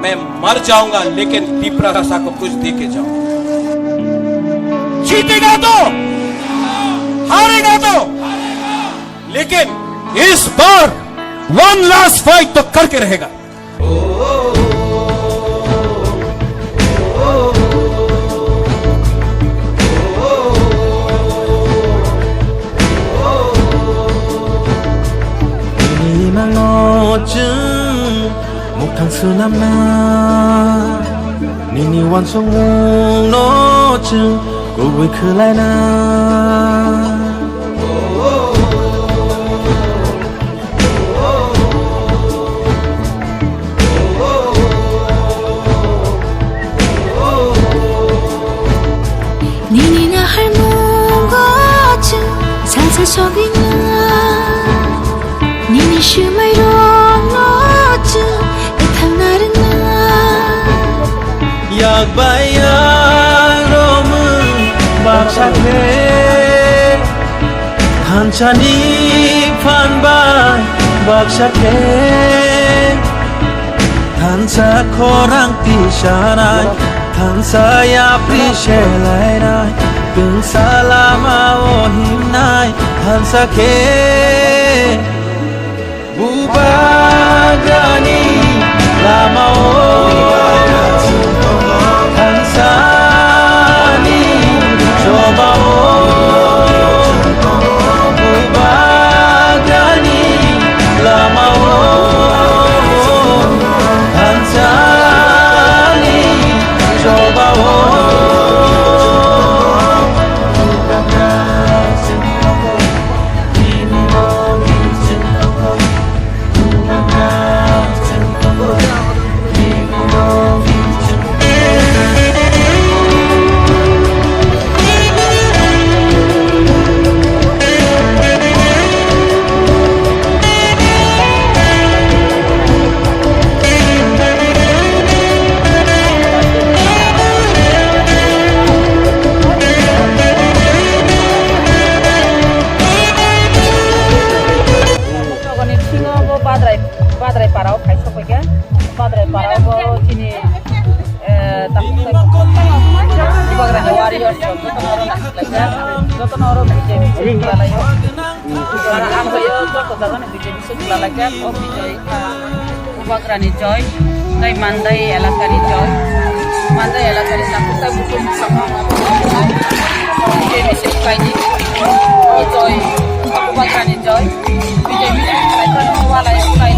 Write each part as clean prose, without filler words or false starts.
मैं मर जाऊंगा लेकिन दीपरासा को कुछ दे के जाऊंगा। जीतेगा तो, हारेगा तो, लेकिन इस बार वन लास्ट फाइट तो करके रहेगा। Mukang sunam na Nini wan song no chung Go we kulai na Nini na harmong go chung Salsa shoging na Nini shumai rong no chung Yak bayang romun baksakle Hanchani panban baksakle Hansa korang tishanai Hansa yapri shelai Tung salama ohimnai Hansa ke Bubagani lama Hansani coba Bubagani lama Hansani coba Padre parau kai sopai ke padre parau go kini tapi ibagra warriors joton oro nak laga joton oro BJP sukla layo ara ambo yo to dagan BJP sukla laga o bijoy ibagra ni joy tai mandai elakari joy mandai elakari sakuta bukum sama BJP sukla ni joy ibagra ni joy BJP sukla kono wala yo kai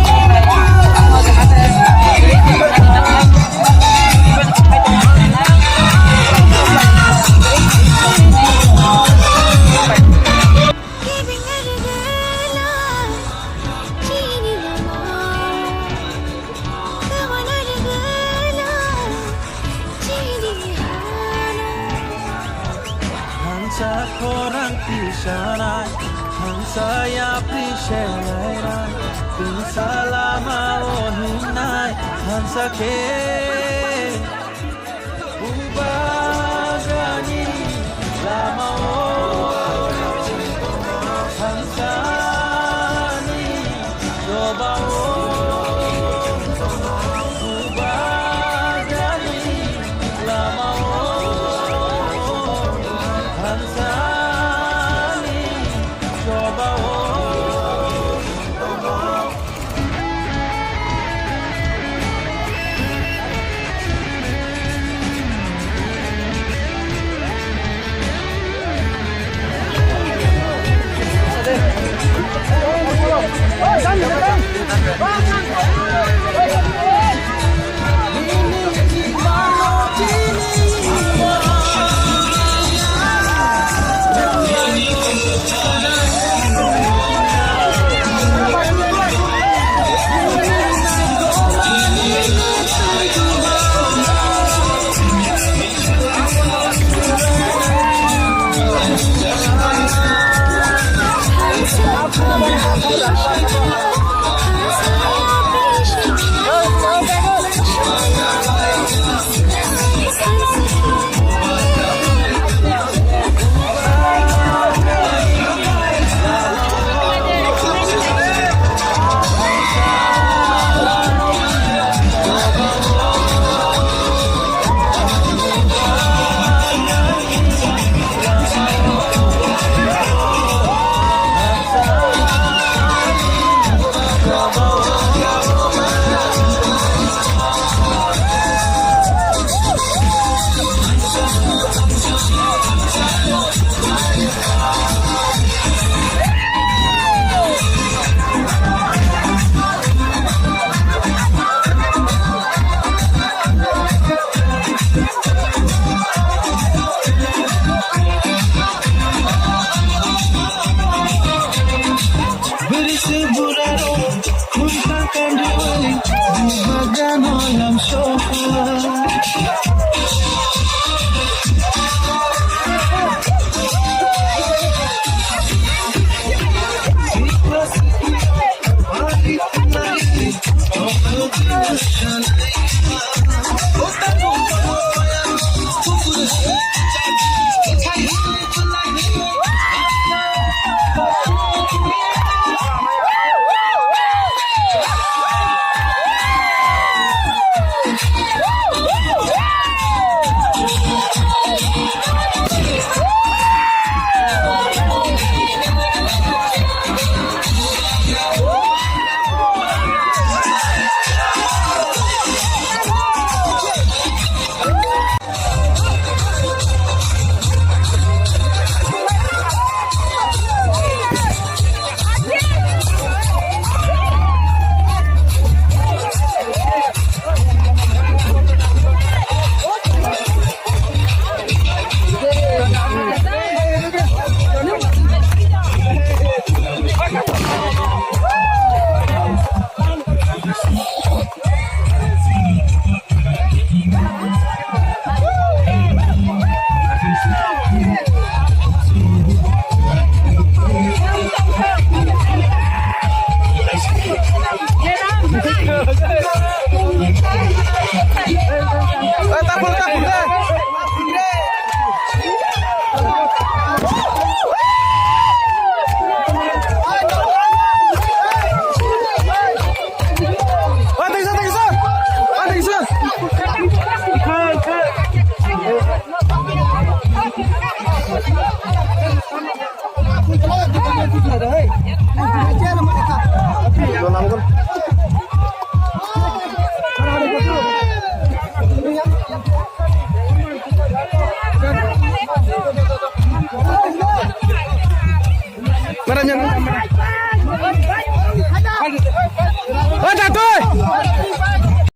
Hansa korang pishanai Hansa yapri shelai Tung salama ohinai Hansa ke Bubagani lama Hansani coba Bubagani lama Hansani coba Maranya